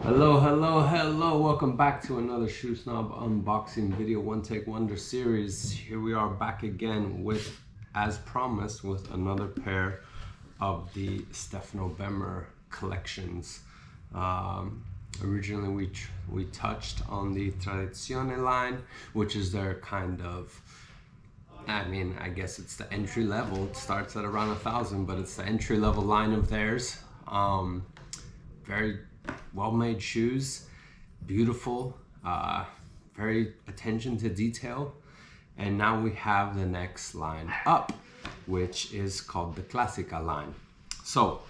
Hello, hello, hello. Welcome back to another Shoe Snob unboxing video, one take wonder series. Here we are back again with, as promised, with another pair of the Stefano Bemer collections. Originally we touched on the Tradizione line, which is their kind of, I guess it's the entry level. It starts at around 1,000, but it's the entry level line of theirs. Very well-made shoes, beautiful, very attention to detail. And now we have the next line up, which is called the Classica line. So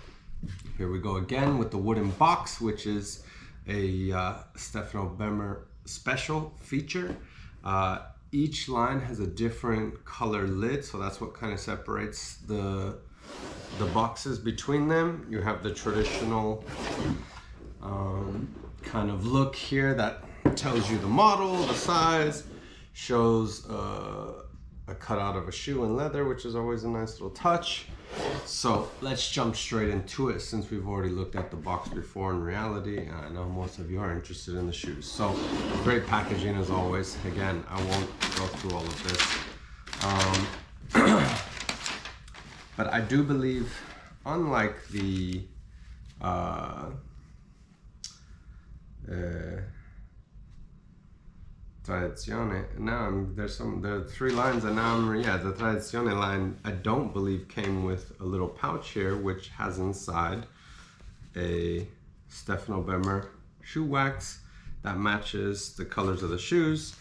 here we go again with the wooden box, which is a Stefano Bemer special feature. Each line has a different color lid, so that's what kind of separates the boxes between them. You have the traditional kind of look here that tells you the model, the size, shows a cutout of a shoe in leather, which is always a nice little touch. So let's jump straight into it, since we've already looked at the box before in reality, and I know most of you are interested in the shoes. So great packaging as always. Again, I won't go through all of this. But I do believe, unlike the Tradizione, there are three lines, and now the Tradizione line I don't believe came with a little pouch here, which has inside a Stefano Bemer shoe wax that matches the colors of the shoes,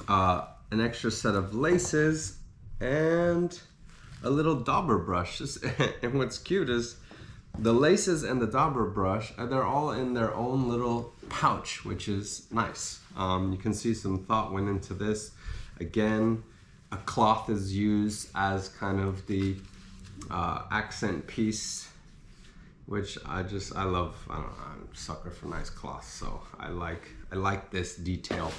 an extra set of laces, and a little dauber brush. And what's cute is the laces and the dauber brush, they're all in their own little pouch, which is nice. You can see some thought went into this. Again, a cloth is used as kind of the accent piece, which I love. I don't know, I'm a sucker for nice cloth, so I like this detail.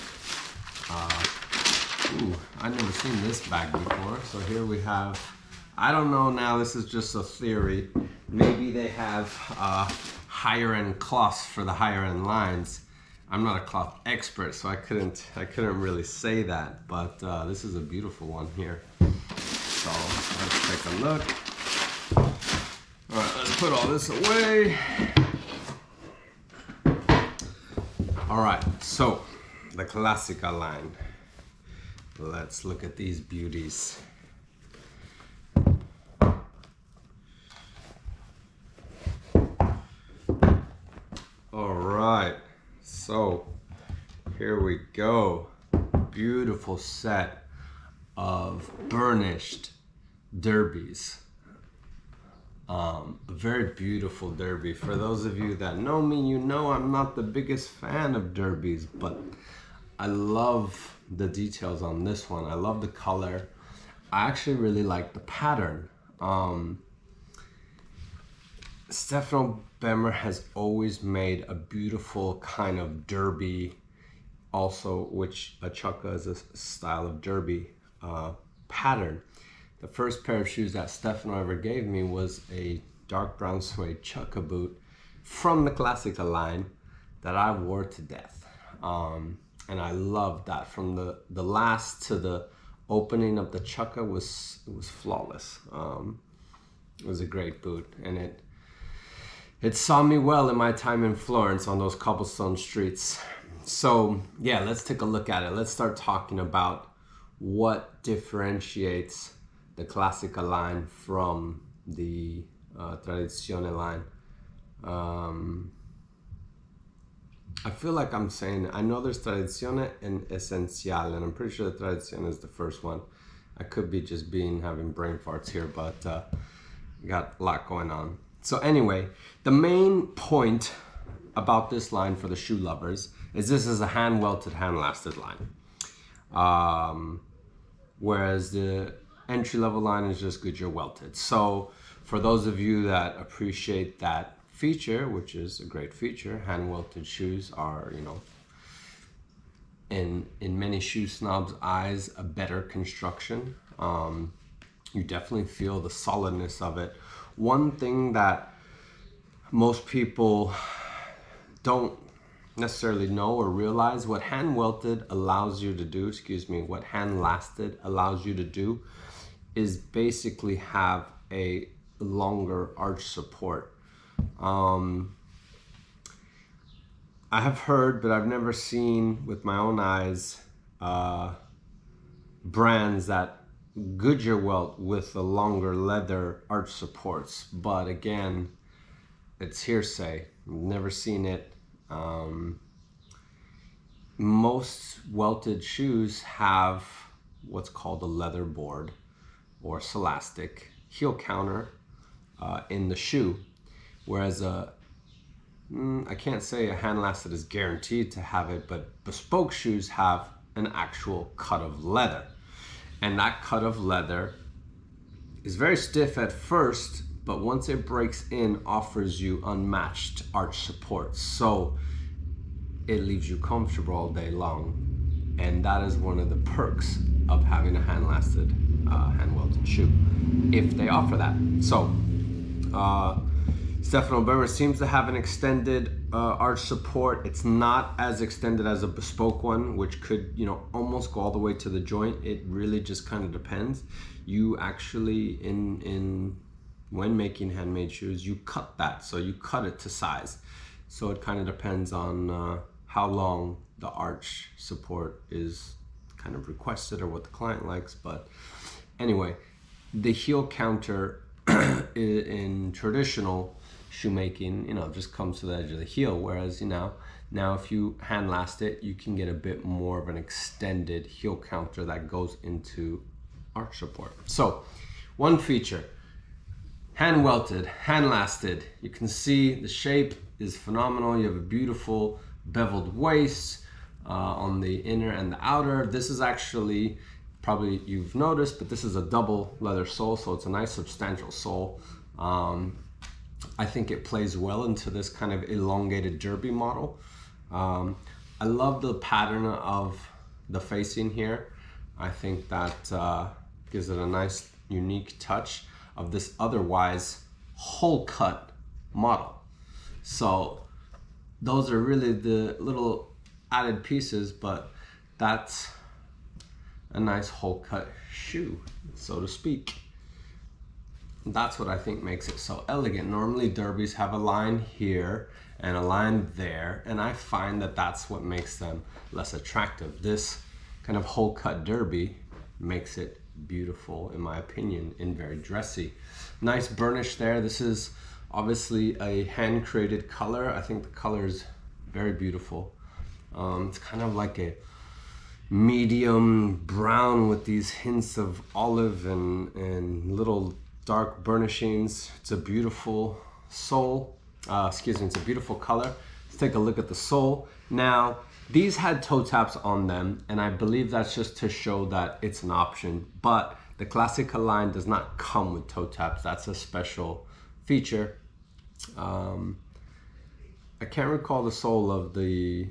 Ooh, I've never seen this bag before. So here we have, I don't know, now this is just a theory. Maybe they have higher end cloths for the higher end lines. I'm not a cloth expert, so I couldn't really say that, but this is a beautiful one here. So let's take a look. All right, let's put all this away. All right, so the Classica line. Let's look at these beauties. All right, so here we go. Beautiful set of burnished derbies. A very beautiful derby. For those of you that know me, you know I'm not the biggest fan of derbies, but I love the details on this one. I love the color. I actually really like the pattern. Stefano Bemer has always made a beautiful kind of derby, also, which a chukka is a style of derby pattern. The first pair of shoes that Stefano ever gave me was a dark brown suede chukka boot from the Classica line that I wore to death. And I loved that. From the last to the opening of the chukka was flawless. It was a great boot, and it saw me well in my time in Florence on those cobblestone streets. So yeah, let's take a look at it. Let's start talking about what differentiates the Classica line from the Tradizione line. I feel like I'm saying, I know there's Tradizione and Essenziale, and I'm pretty sure the Tradizione is the first one. I could be just having brain farts here, but got a lot going on. So anyway, the main point about this line for the shoe lovers is this is a hand-welted, hand-lasted line. Whereas the entry-level line is just Goodyear welted. So for those of you that appreciate that feature, which is a great feature, hand-welted shoes are, you know, in many shoe snobs' eyes, a better construction. You definitely feel the solidness of it. One thing that most people don't necessarily know or realize, what hand welted allows you to do, what hand lasted allows you to do is basically have a longer arch support. I have heard, but I've never seen with my own eyes, brands that Goodyear welt with the longer leather arch supports. But again, it's hearsay. I've never seen it. Most welted shoes have what's called a leather board or celastic heel counter in the shoe, whereas I can't say a hand lasted is guaranteed to have it, but bespoke shoes have an actual cut of leather, and that cut of leather is very stiff at first, but once it breaks in, offers you unmatched arch support. So it leaves you comfortable all day long. And that is one of the perks of having a hand-lasted, hand-welted shoe, if they offer that. So Stefano Bemer seems to have an extended arch support. It's not as extended as a bespoke one, which could, you know, almost go all the way to the joint. It really just kind of depends. You actually, when making handmade shoes, you cut that. So you cut it to size. So it kind of depends on how long the arch support is kind of requested or what the client likes. But anyway, the heel counter in traditional shoemaking, you know, just comes to the edge of the heel. Whereas, you know, now if you hand last it, you can get a bit more of an extended heel counter that goes into arch support. So one feature, hand welted, hand lasted. You can see the shape is phenomenal. You have a beautiful beveled waist on the inner and the outer. This is actually, probably you've noticed, but this is a double leather sole, so it's a nice substantial sole. I think it plays well into this kind of elongated derby model. I love the pattern of the facing here. I think that gives it a nice unique touch of this otherwise hole cut model. So those are really the little added pieces, but that's a nice hole cut shoe, so to speak. That's what I think makes it so elegant. Normally derbies have a line here and a line there, and I find that that's what makes them less attractive. This kind of hole cut derby makes it beautiful, in my opinion, and very dressy. Nice burnish there. This is obviously a hand created color. I think the color is very beautiful. It's kind of like a medium brown with these hints of olive and little dark burnishings. It's a beautiful sole. It's a beautiful color. Let's take a look at the sole. Now, these had toe taps on them, and I believe that's just to show that it's an option, but the Classica line does not come with toe taps. That's a special feature. I can't recall the sole of the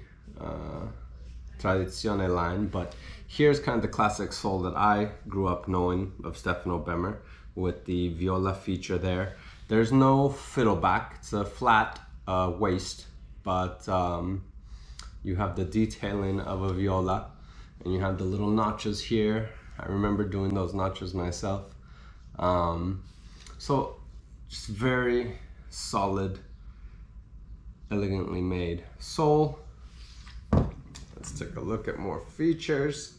Tradizione line, but here's kind of the classic sole that I grew up knowing of Stefano Bemer, with the viola feature there. There's no fiddleback. It's a flat waist, but you have the detailing of a viola, and you have the little notches here. I remember doing those notches myself. So just very solid, elegantly made sole. Let's take a look at more features.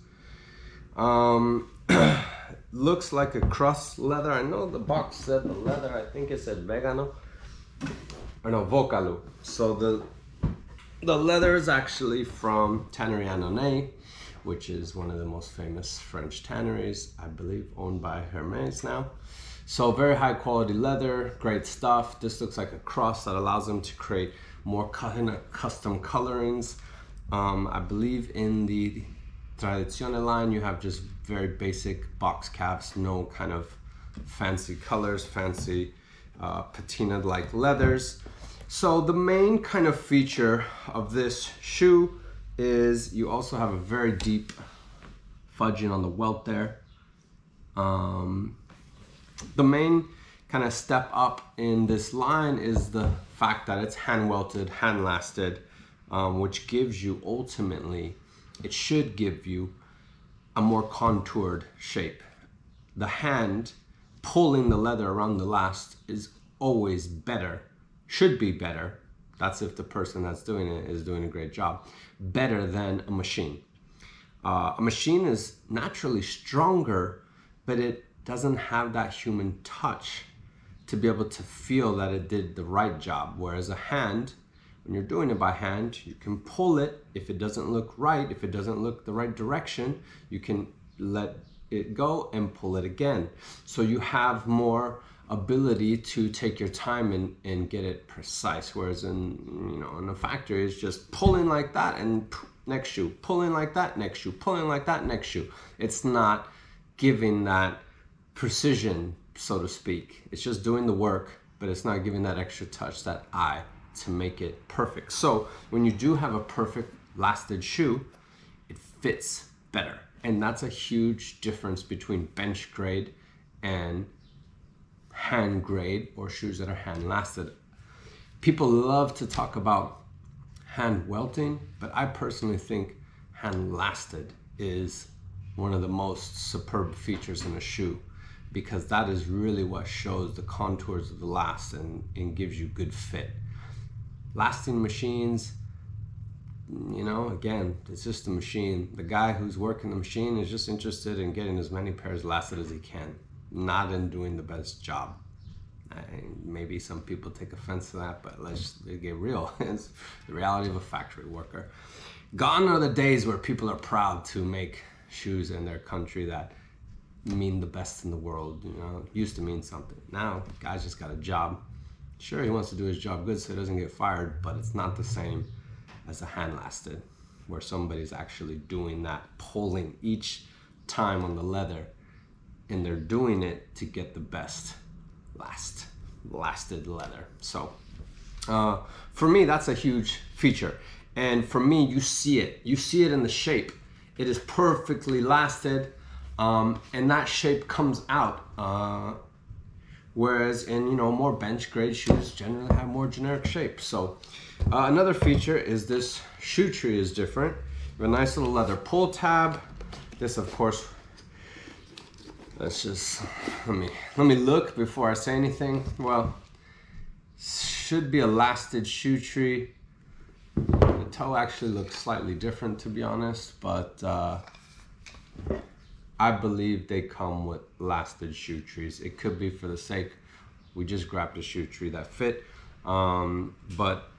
Looks like a crust leather. I know the box said the leather, I think it said vegano, or no, vocalo. So the leather is actually from Tannery Annonay, which is one of the most famous French tanneries, I believe owned by Hermès now. So very high quality leather, great stuff. This looks like a cross that allows them to create more custom colorings. I believe in the Tradizione line, you have just very basic box caps, no kind of fancy colors, fancy patina-like leathers. So the main kind of feature of this shoe is you also have a very deep fudging on the welt there. The main kind of step up in this line is the fact that it's hand welted, hand lasted. which gives you ultimately, it should give you a more contoured shape. The hand pulling the leather around the last is always better, should be better. That's if the person that's doing it is doing a great job. Better than a machine. A machine is naturally stronger, but it doesn't have that human touch to be able to feel that it did the right job. Whereas a hand, when you're doing it by hand, you can pull it. If it doesn't look right, if it doesn't look the right direction, you can let it go and pull it again. So you have more ability to take your time and get it precise. Whereas in a factory, it's just pulling like that and next shoe, pulling like that, next shoe, pulling like that, next shoe. It's not giving that precision, so to speak. It's just doing the work, but it's not giving that extra touch, that eye, to make it perfect. So when you do have a perfect lasted shoe, it fits better. And that's a huge difference between bench grade and hand grade, or shoes that are hand lasted. People love to talk about hand welting, but I personally think hand lasted is one of the most superb features in a shoe, because that is really what shows the contours of the last and gives you good fit. Lasting machines, again, it's just a machine. The guy who's working the machine is just interested in getting as many pairs lasted as he can, not in doing the best job. Maybe some people take offense to that, but let's get real. It's the reality of a factory worker. Gone are the days where people are proud to make shoes in their country that mean the best in the world. It used to mean something. Now, guy's just got a job. Sure, he wants to do his job good so he doesn't get fired, but it's not the same as a hand lasted, where somebody's actually doing that, pulling each time on the leather, and they're doing it to get the best lasted leather. So for me, that's a huge feature. And for me, you see it in the shape. It is perfectly lasted, and that shape comes out. Whereas in more bench grade shoes generally have more generic shape. So another feature is this shoe tree is different. We have a nice little leather pull tab. This, of course, let's just let me look before I say anything. Well, should be a lasted shoe tree. The toe actually looks slightly different, to be honest, but I believe they come with lasted shoe trees. It could be for the sake we just grabbed a shoe tree that fit, but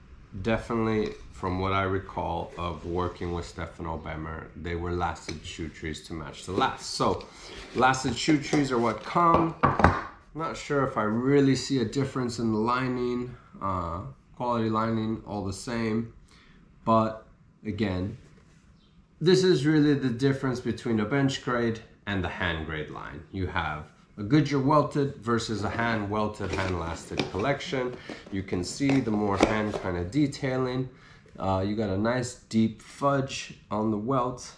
definitely from what I recall of working with Stefano Bemer, they were lasted shoe trees to match the last. So lasted shoe trees are what come. Not sure if I really see a difference in the lining, quality lining, all the same, but again, this is really the difference between a bench grade and the hand grade line. You have a Goodyear welted versus a hand welted, hand lasted collection. You can see the more hand kind of detailing. You got a nice deep fudge on the welt.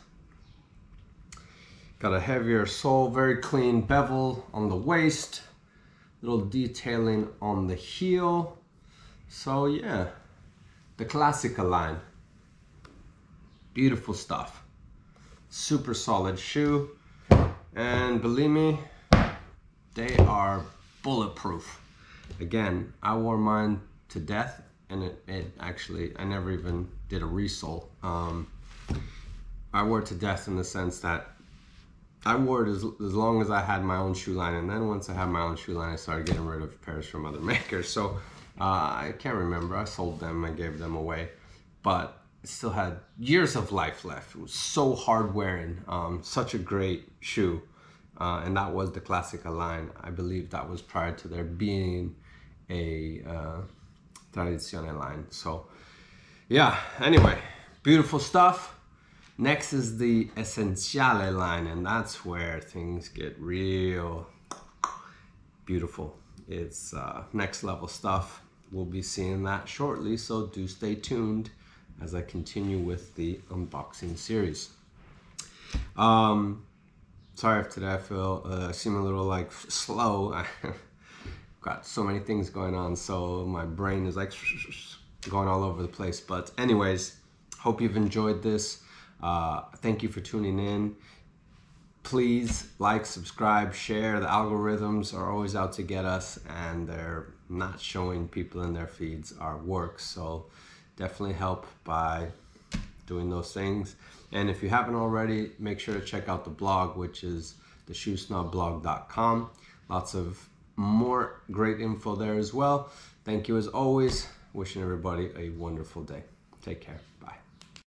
Got a heavier sole, very clean bevel on the waist. Little detailing on the heel. So yeah, the Classica line. Beautiful stuff. Super solid shoe. And believe me, they are bulletproof. Again, I wore mine to death, and it actually, I never even did a resole. I wore it to death in the sense that I wore it as long as I had my own shoe line, and then once I had my own shoe line, I started getting rid of pairs from other makers. So I can't remember, I sold them, I gave them away, but it still had years of life left. It was so hard wearing, such a great shoe. And that was the Classica line. I believe that was prior to there being a Tradizione line. So yeah, anyway, beautiful stuff. Next is the Essenziale line, and that's where things get real beautiful. It's next level stuff. We'll be seeing that shortly, so do stay tuned as I continue with the unboxing series. Sorry if today I feel seem a little like slow. I've got so many things going on, so my brain is like going all over the place. But anyways, hope you've enjoyed this. Thank you for tuning in. Please like, subscribe, share. The algorithms are always out to get us, and they're not showing people in their feeds our work. So definitely help by doing those things. And if you haven't already, make sure to check out the blog, which is theshoesnobblog.com. Lots of more great info there as well. Thank you as always. Wishing everybody a wonderful day. Take care. Bye.